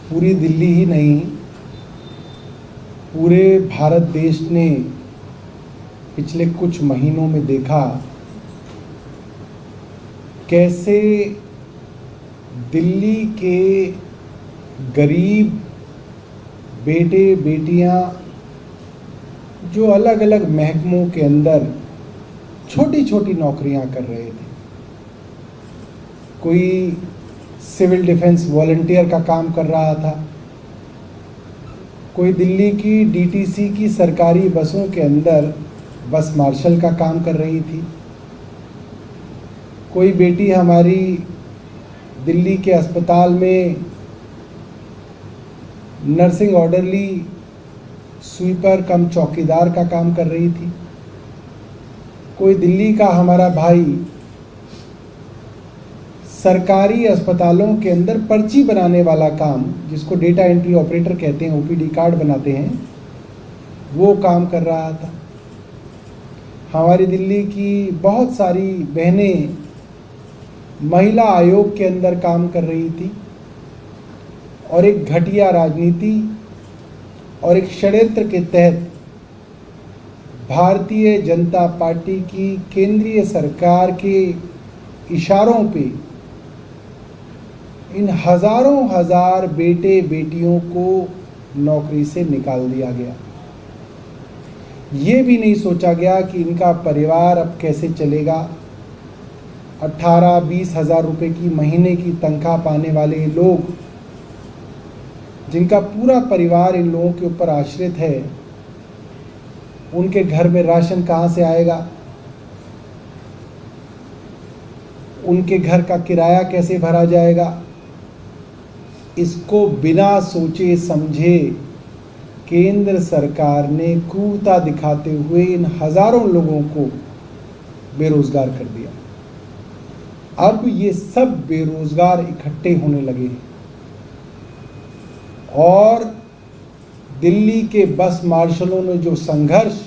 पूरी दिल्ली ही नहीं, पूरे भारत देश ने पिछले कुछ महीनों में देखा कैसे दिल्ली के गरीब बेटे बेटियां जो अलग अलग महकमों के अंदर छोटी छोटी नौकरियां कर रहे थे, कोई सिविल डिफेंस वॉलंटियर का काम कर रहा था, कोई दिल्ली की डीटीसी की सरकारी बसों के अंदर बस मार्शल का काम कर रही थी, कोई बेटी हमारी दिल्ली के अस्पताल में नर्सिंग ऑर्डरली स्वीपर कम चौकीदार का काम कर रही थी, कोई दिल्ली का हमारा भाई सरकारी अस्पतालों के अंदर पर्ची बनाने वाला काम, जिसको डेटा एंट्री ऑपरेटर कहते हैं, ओपीडी कार्ड बनाते हैं, वो काम कर रहा था। हमारी दिल्ली की बहुत सारी बहनें महिला आयोग के अंदर काम कर रही थी और एक घटिया राजनीति और एक षड्यंत्र के तहत भारतीय जनता पार्टी की केंद्रीय सरकार के इशारों पे इन हजारों हजार बेटे बेटियों को नौकरी से निकाल दिया गया। ये भी नहीं सोचा गया कि इनका परिवार अब कैसे चलेगा। 18-20 हज़ार रुपये की महीने की तनख्वाह पाने वाले लोग, जिनका पूरा परिवार इन लोगों के ऊपर आश्रित है, उनके घर में राशन कहाँ से आएगा, उनके घर का किराया कैसे भरा जाएगा। इसको बिना सोचे समझे केंद्र सरकार ने क्रूरता दिखाते हुए इन हजारों लोगों को बेरोजगार कर दिया। अब ये सब बेरोजगार इकट्ठे होने लगे हैं और दिल्ली के बस मार्शलों ने जो संघर्ष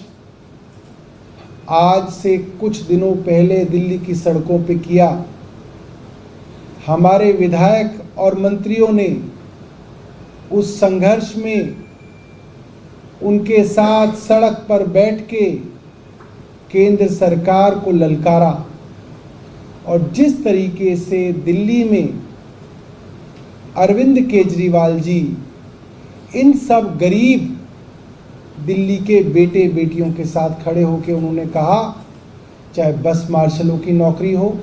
आज से कुछ दिनों पहले दिल्ली की सड़कों पे किया, हमारे विधायक और मंत्रियों ने उस संघर्ष में उनके साथ सड़क पर बैठ के केंद्र सरकार को ललकारा और जिस तरीके से दिल्ली में अरविंद केजरीवाल जी इन सब गरीब दिल्ली के बेटे बेटियों के साथ खड़े होकर उन्होंने कहा, चाहे बस मार्शलों की नौकरी हो,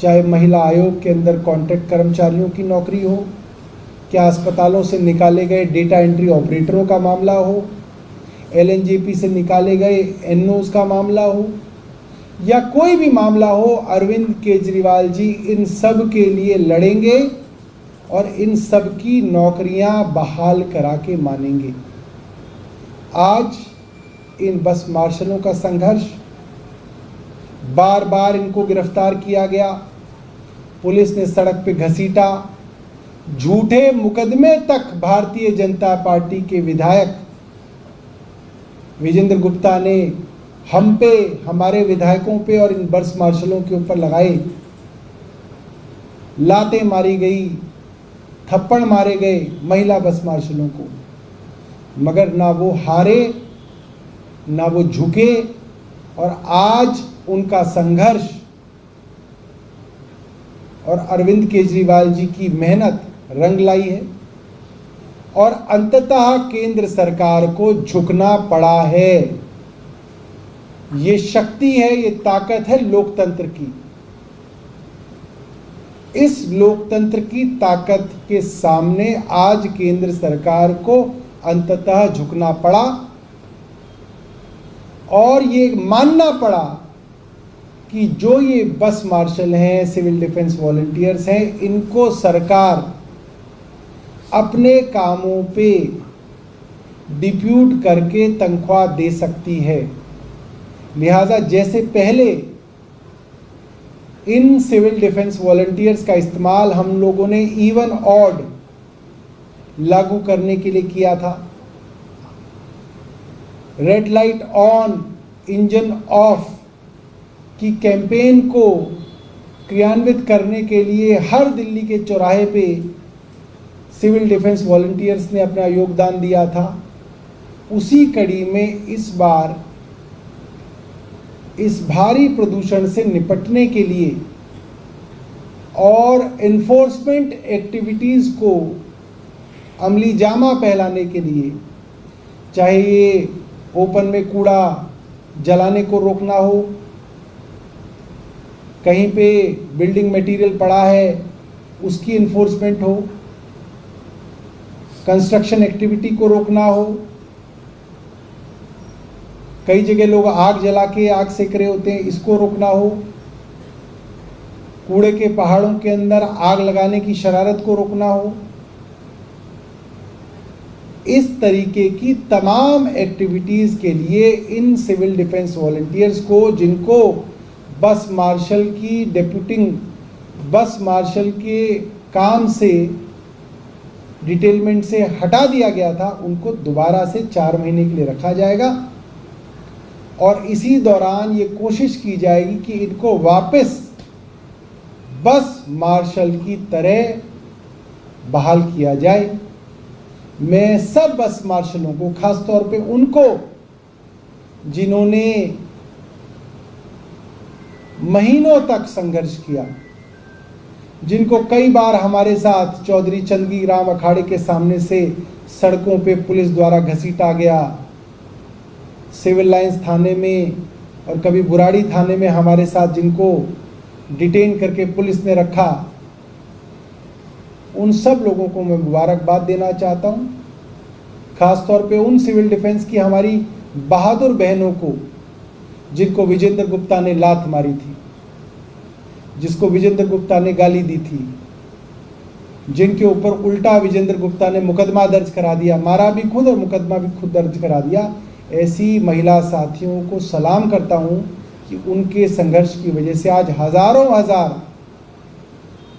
चाहे महिला आयोग के अंदर कॉन्ट्रैक्ट कर्मचारियों की नौकरी हो, क्या अस्पतालों से निकाले गए डेटा एंट्री ऑपरेटरों का मामला हो, एलएनजेपी से निकाले गए एनओज का मामला हो, या कोई भी मामला हो, अरविंद केजरीवाल जी इन सब के लिए लड़ेंगे और इन सब की नौकरियां बहाल करा के मानेंगे। आज इन बस मार्शलों का संघर्ष, बार बार इनको गिरफ्तार किया गया, पुलिस ने सड़क पे घसीटा, झूठे मुकदमे तक भारतीय जनता पार्टी के विधायक विजेंद्र गुप्ता ने हम पे, हमारे विधायकों पे और इन बस मार्शलों के ऊपर लगाए। लातें मारी गई, थप्पड़ मारे गए महिला बस मार्शलों को, मगर ना वो हारे ना वो झुके और आज उनका संघर्ष और अरविंद केजरीवाल जी की मेहनत रंग लाई है और अंततः केंद्र सरकार को झुकना पड़ा है। ये शक्ति है, ये ताकत है लोकतंत्र की। इस लोकतंत्र की ताकत के सामने आज केंद्र सरकार को अंततः झुकना पड़ा और ये मानना पड़ा कि जो ये बस मार्शल हैं, सिविल डिफेंस वॉलंटियर्स हैं, इनको सरकार अपने कामों पे डिप्यूट करके तनख्वाह दे सकती है। लिहाजा जैसे पहले इन सिविल डिफेंस वॉलंटियर्स का इस्तेमाल हम लोगों ने इवन ऑड लागू करने के लिए किया था, red light on engine of की कैंपेन को क्रियान्वित करने के लिए हर दिल्ली के चौराहे पे सिविल डिफेंस वॉलंटियर्स ने अपना योगदान दिया था। उसी कड़ी में इस बार इस भारी प्रदूषण से निपटने के लिए और एनफोर्समेंट एक्टिविटीज़ को अमली जामा पहलाने के लिए, चाहे ये ओपन में कूड़ा जलाने को रोकना हो, कहीं पे बिल्डिंग मटेरियल पड़ा है उसकी इन्फोर्समेंट हो, कंस्ट्रक्शन एक्टिविटी को रोकना हो, कई जगह लोग आग जला के आग सेक रहे होते हैं, इसको रोकना हो, कूड़े के पहाड़ों के अंदर आग लगाने की शरारत को रोकना हो, इस तरीके की तमाम एक्टिविटीज़ के लिए इन सिविल डिफेंस वॉलंटियर्स को, जिनको बस मार्शल की डेप्यूटिंग बस मार्शल के काम से डिटेलमेंट से हटा दिया गया था, उनको दोबारा से 4 महीने के लिए रखा जाएगा और इसी दौरान ये कोशिश की जाएगी कि इनको वापस बस मार्शल की तरह बहाल किया जाए। मैं सब बस मार्शलों को, खास तौर पे उनको जिन्होंने महीनों तक संघर्ष किया, जिनको कई बार हमारे साथ चौधरी चंदगी राम अखाड़े के सामने से सड़कों पे पुलिस द्वारा घसीटा गया, सिविल लाइंस थाने में और कभी बुराड़ी थाने में हमारे साथ जिनको डिटेन करके पुलिस ने रखा, उन सब लोगों को मैं मुबारकबाद देना चाहता हूँ। खास तौर पे उन सिविल डिफेंस की हमारी बहादुर बहनों को, जिनको विजेंद्र गुप्ता ने लात मारी थी, जिसको विजेंद्र गुप्ता ने गाली दी थी, जिनके ऊपर उल्टा विजेंद्र गुप्ता ने मुकदमा दर्ज करा दिया, मारा भी खुद और मुकदमा भी खुद दर्ज करा दिया। ऐसी महिला साथियों को सलाम करता हूँ कि उनके संघर्ष की वजह से आज हजारों हजार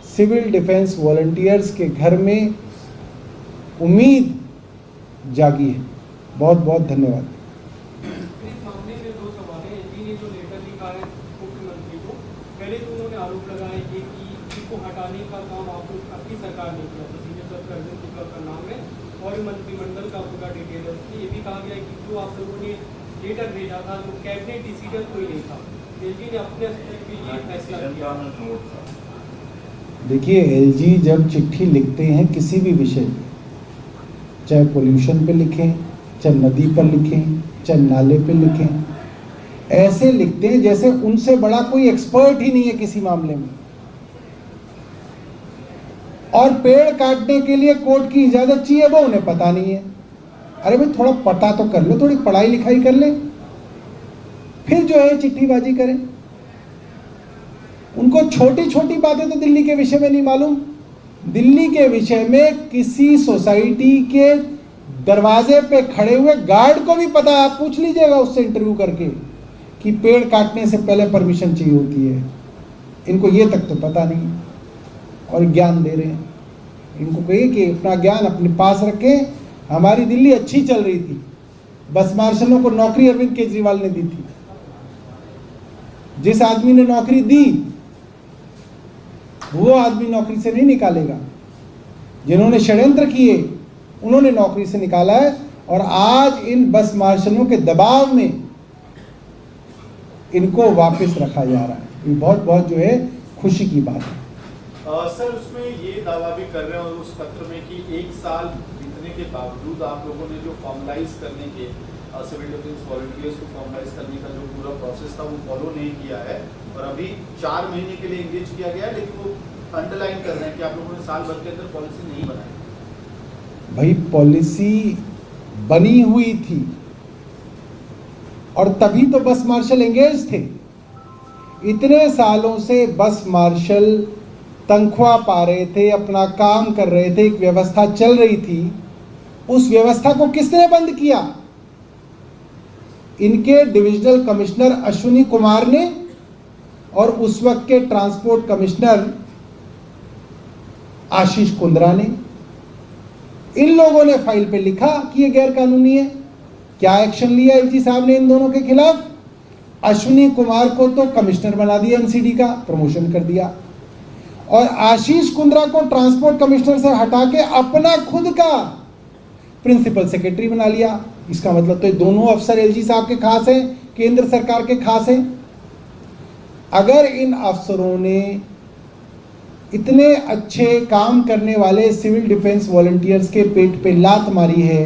सिविल डिफेंस वॉलंटियर्स के घर में उम्मीद जागी है। बहुत बहुत धन्यवाद। इस मामले में 2 सवाल हैं। एलजी ने जो लेटर लिखा है मुख्यमंत्री को, पहले तो उन्होंने आरोप लगाया कि इसको हटाने का काम आपकी सरकार ने किया, सीनियर जज अर्जुन शुक्ला का नाम है और मंत्रिमंडल का पूरा डिटेल है। ये भी कहा गया है कि जो आप लोगों ने लेटर भेजा था वो कैबिनेट डिसीजन कोई नहीं था, एलजी ने अपने स्तर पे ये फैसला किया। देखिए, एलजी जब चिट्ठी लिखते हैं किसी भी विषय पे, चाहे पोल्यूशन पे लिखें, चाहे नदी पर लिखें, चाहे नाले पे लिखें, ऐसे लिखते हैं जैसे उनसे बड़ा कोई एक्सपर्ट ही नहीं है किसी मामले में। और पेड़ काटने के लिए कोर्ट की इजाजत चाहिए, वो उन्हें पता नहीं है। अरे भाई, थोड़ा पता तो कर लो, थोड़ी पढ़ाई लिखाई कर ले, फिर जो है चिट्ठीबाजी करें। उनको छोटी छोटी बातें तो दिल्ली के विषय में नहीं मालूम। दिल्ली के विषय में किसी सोसाइटी के दरवाजे पे खड़े हुए गार्ड को भी पता है, आप पूछ लीजिएगा उससे इंटरव्यू करके, कि पेड़ काटने से पहले परमिशन चाहिए होती है। इनको ये तक तो पता नहीं और ज्ञान दे रहे हैं। इनको कहिए कि अपना ज्ञान अपने पास रखें। हमारी दिल्ली अच्छी चल रही थी, बस मार्शलों को नौकरी अरविंद केजरीवाल ने दी थी। जिस आदमी ने नौकरी दी वो आदमी नौकरी से नहीं निकालेगा। जिन्होंने षड्यंत्र किए उन्होंने नौकरी से निकाला है और आज इन बस मार्शलों के दबाव में इनको वापस रखा जा रहा है। ये बहुत बहुत जो है खुशी की बात है। सर, उसमें ये दावा भी कर रहे हैं उस पत्र में कि 1 साल बीतने के बावजूद आप लोगों ने जो फॉर्मलाइज करने के सिविल डिफेंस वॉलंटियर्स को फॉर्मलाइज करने का जो पूरा प्रोसेस था वो फॉलो नहीं किया है और अभी 4 महीने के लिए एंगेज किया गया है, लेकिन वो अंडरलाइन कर रहे हैं कि आप लोगों ने साल भर के अंदर पॉलिसी नहीं बनाई। भाई, पॉलिसी बनी हुई थी और तभी तो बस मार्शल एंगेज थे। इतने सालों से बस मार्शल तनख्वाह पा रहे थे, अपना काम कर रहे थे, एक व्यवस्था चल रही थी। उस व्यवस्था को किसने बंद किया? इनके डिविजनल कमिश्नर अश्विनी कुमार ने और उस वक्त के ट्रांसपोर्ट कमिश्नर आशीष कुंद्रा ने। इन लोगों ने फाइल पे लिखा कि ये गैर कानूनी है। क्या एक्शन लिया एलजी साहब ने इन दोनों के खिलाफ? अश्विनी कुमार को तो कमिश्नर बना दिया, एमसीडी का प्रमोशन कर दिया, और आशीष कुंद्रा को ट्रांसपोर्ट कमिश्नर से हटा के अपना खुद का प्रिंसिपल सेक्रेटरी बना लिया। इसका मतलब तो ये दोनों अफसर एलजी साहब के खास हैं, केंद्र सरकार के खास हैं। अगर इन अफसरों ने इतने अच्छे काम करने वाले सिविल डिफेंस वॉलंटियर्स के पेट पे लात मारी है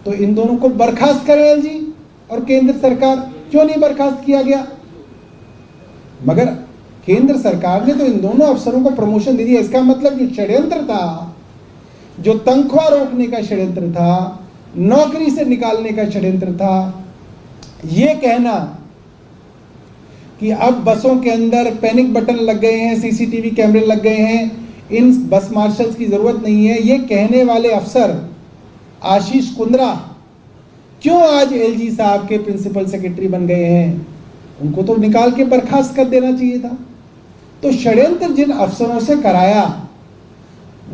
तो इन दोनों को बर्खास्त करें एलजी और केंद्र सरकार। क्यों नहीं बर्खास्त किया गया? मगर केंद्र सरकार ने तो इन दोनों अफसरों को प्रमोशन दे दिया। इसका मतलब जो षड्यंत्र था, जो तनख्वाह रोकने का षड्यंत्र था, नौकरी से निकालने का षड्यंत्र था, ये कहना कि अब बसों के अंदर पैनिक बटन लग गए हैं, सीसीटीवी कैमरे लग गए हैं, इन बस मार्शल्स की जरूरत नहीं है, ये कहने वाले अफसर आशीष कुंद्रा क्यों आज एलजी साहब के प्रिंसिपल सेक्रेटरी बन गए हैं? उनको तो निकाल के बर्खास्त कर देना चाहिए था। तो षड्यंत्र जिन अफसरों से कराया,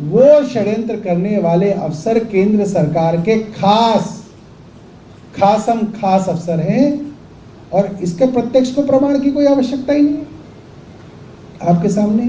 वो षड्यंत्र करने वाले अफसर केंद्र सरकार के खास अफसर हैं और इसके प्रत्यक्ष को प्रमाण की कोई आवश्यकता ही नहीं है। आपके सामने